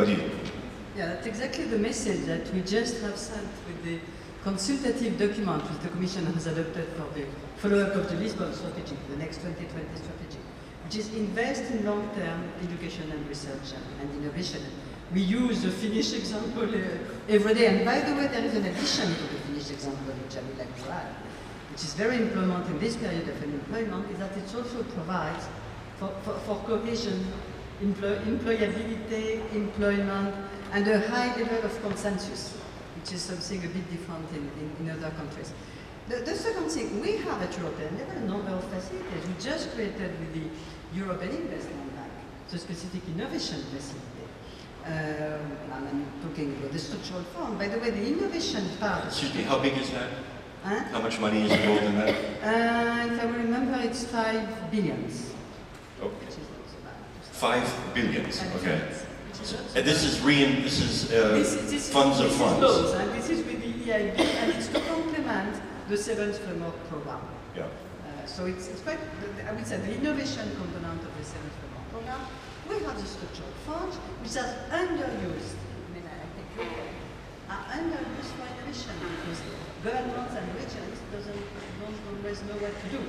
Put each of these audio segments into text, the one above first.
Odile. Yeah, that's exactly the message that we just have sent with the consultative document which the Commission has adopted for the follow-up of the Lisbon strategy, the next 2020 strategy, which is invest in long-term education and research and innovation. We use the Finnish example every day, and by the way, there is an addition to the Finnish example which I would like to add, which is very important in this period of unemployment, is that it also provides for cohesion, employability, employment, and a high level of consensus, which is something a bit different in other countries. The second thing, we have at European level a number of facilities. We just created with the European Investment Bank, the specific innovation facility. I'm talking about the structural fund. By the way, the innovation part... Excuse me, how big is that? How much money is involved in that? If I remember, it's 5 billion. Okay. 5 billion, okay. And this is funds of funds. Laws, and this is with the EIB, and it's to complement the 7th framework program. Yeah. So it's quite, I would say, the innovation component of the 7th framework program. We have the structural funds, which are underused. I mean, I think are underused for innovation because governments and regions don't always know what to do.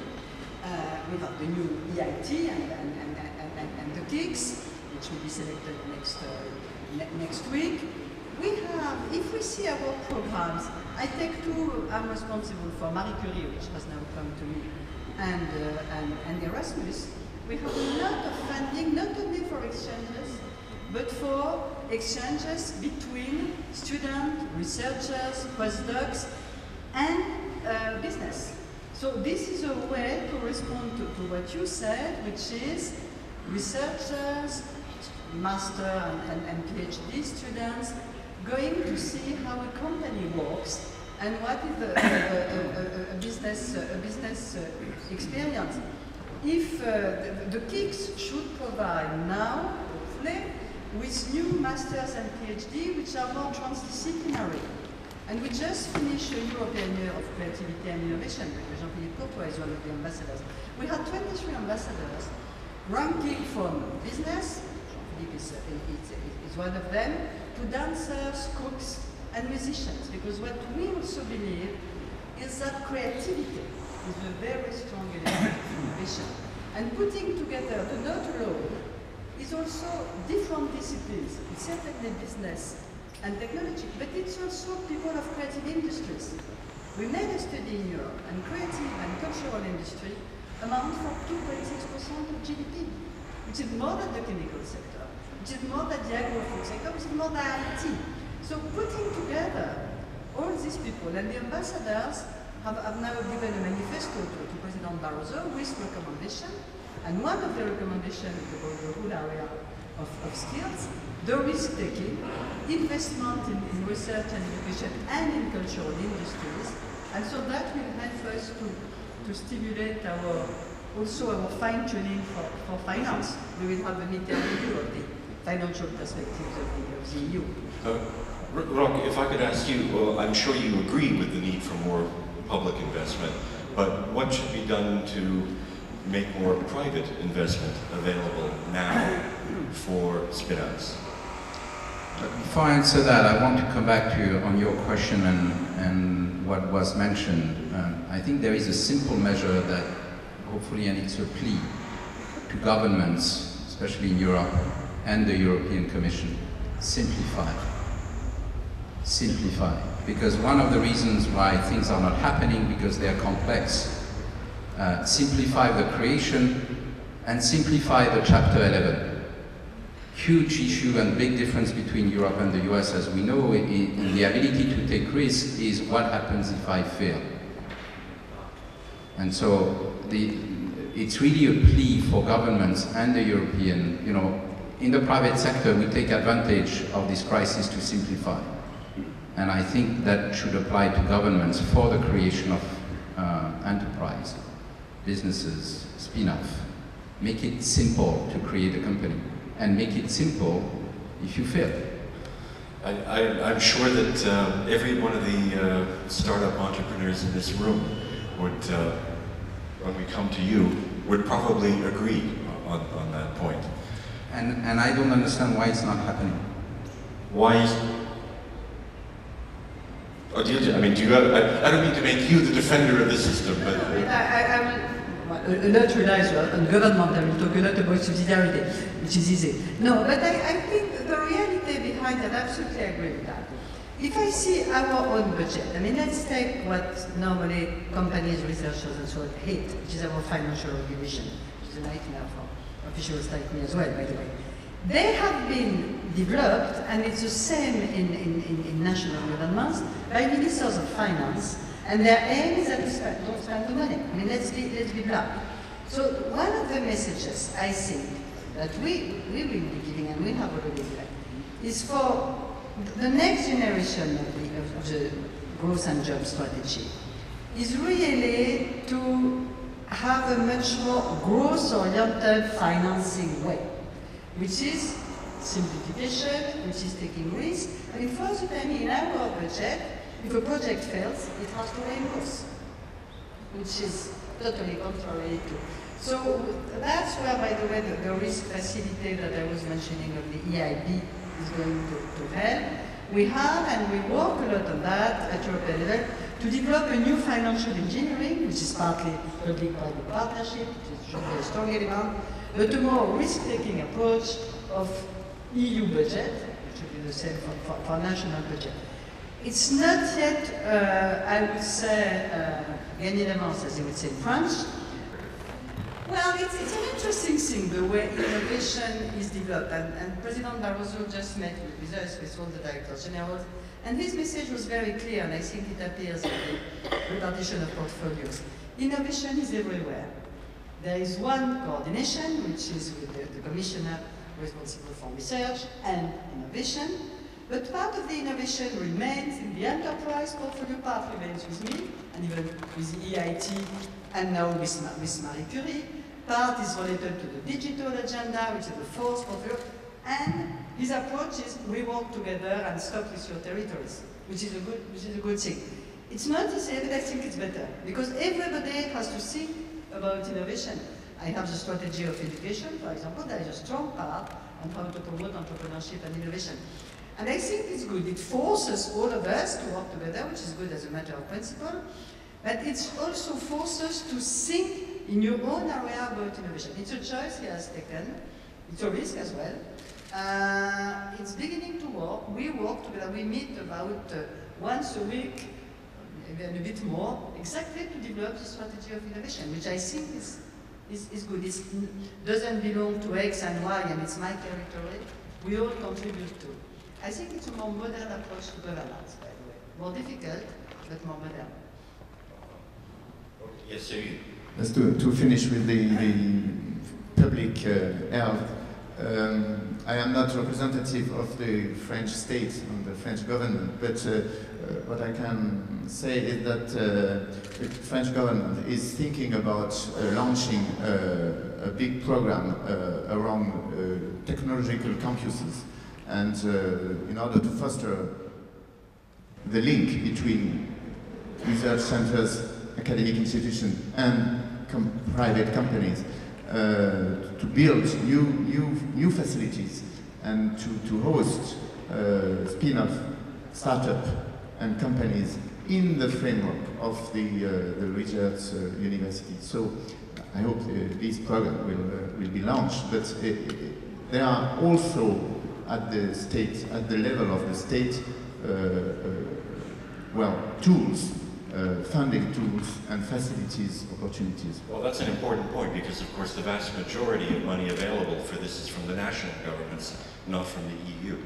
We have the new EIT and the KICS, which will be selected next week. We have, if we see our programs, I take two, I'm responsible for Marie Curie, which has now come to me, and Erasmus. We have a lot of funding, not only for exchanges, but for exchanges between students, researchers, postdocs, and business. So this is a way to respond to what you said, which is researchers, master and PhD students going to see how a company works and what is a business experience. If the KICS should provide now, hopefully, with new masters and PhD which are more transdisciplinary. And we just finished a European Year of Creativity and Innovation, because Jean-Philippe Courtois is one of the ambassadors. We had 23 ambassadors ranking from business, Jean-Philippe is one of them, to dancers, cooks, and musicians, because what we also believe is that creativity is a very strong element of innovation. And putting together the not alone is also different disciplines. It's certainly business and technology, but it's also people of creative industries. We made a study in Europe, and creative and cultural industry amount for 2.6% of GDP, which is more than the chemical sector, which is more than the agro-food sector, which is more than IT. So putting together all these people, and the ambassadors have now given a manifesto to President Barroso with recommendation, and one of the recommendations is about the whole area of skills, the risk-taking, investment in research and education and in cultural industries, and so that will help us to stimulate also our fine-tuning for finance. We will have a midterm review of the financial perspectives of the EU. Roch, if I could ask you, well, I'm sure you agree with the need for more public investment, but what should be done to make more private investment available now for spin-outs? Before I answer that, I want to come back to on your question and what was mentioned. I think there is a simple measure that hopefully, and it's a plea to governments, especially in Europe, and the European Commission: simplify. Simplify. Because one of the reasons why things are not happening, because they are complex. Simplify the creation and simplify the Chapter 11. Huge issue and big difference between Europe and the US, as we know, in the ability to take risks is what happens if I fail. And so it's really a plea for governments and the European, in the private sector, we take advantage of this crisis to simplify. And I think that should apply to governments for the creation of enterprise, businesses, spin-off. Make it simple to create a company, and make it simple if you fail. I'm sure that every one of the startup entrepreneurs in this room would, when we come to you, would probably agree on that point. And I don't understand why it's not happening. why? Odile, I mean, do you have, I don't mean to make you the defender of the system, but... A lot relies on government. I will talk a lot about subsidiarity, which is easy. No, but I think the reality behind that, I absolutely agree with that. If I see our own budget, I mean, let's take what normally companies, researchers, and so on hate, which is our financial regulation, which is a nightmare for officials like me as well, by the way. They have been developed, and it's the same in national governments, by ministers of finance, and their aim is that we don't spend the money. I mean, let's be blunt. So one of the messages I think that we will be giving, and we have already given, is for the next generation of the growth and job strategy, is really to have a much more growth-oriented financing way, which is simplification, which is taking risk. I mean, for the time in our budget, if a project fails, it has to reimburse, which is totally contrary to. So that's where, by the way, the risk facility that I was mentioning of the EIB is going to help. We have, and we work a lot on that at European level, to develop a new financial engineering, which is partly public-private partnership, which should be a strong element, but a more risk-taking approach of EU budget, which should be the same for national budget. It's not yet, I would say, gagné d'avance, as they would say in French. Well, it's an interesting thing, the way innovation is developed. And President Barroso just met with us, with all the directors general, and his message was very clear, and I think it appears in the repartition of portfolios. Innovation is everywhere. There is one coordination, which is with the commissioner responsible for research and innovation. But part of the innovation remains in the enterprise portfolio, part remains with me, and even with the EIT, and now with Marie Curie. Part is related to the digital agenda, which is the fourth portfolio. And his approach is we work together and stop with your territories, which is a good thing. It's not to say that I think it's better, because everybody has to think about innovation. I have the strategy of education, for example. There is a strong part on how to promote entrepreneurship and innovation. And I think it's good. It forces all of us to work together, which is good as a matter of principle. But it also forces us to think in your own area about innovation. It's a choice he has taken. It's a risk as well. It's beginning to work. We work together. We meet about once a week, maybe a bit more, exactly to develop the strategy of innovation, which I think is good. It doesn't belong to X and Y, and it's my territory. We all contribute to. I think it's a more modern approach to governance, by the way. More difficult, but more modern. Yes, sir. Just to finish with the public health, I am not representative of the French state and the French government, but what I can say is that the French government is thinking about launching a big program around technological campuses, and in order to foster the link between research centers, academic institutions, and private companies, to build new facilities and to host spin-off startup and companies in the framework of the research university. So I hope this program will be launched, but there are also at the level of the state, tools, funding tools and facilities, opportunities. Well, that's an important point, because of course the vast majority of money available for this is from the national governments, not from the EU.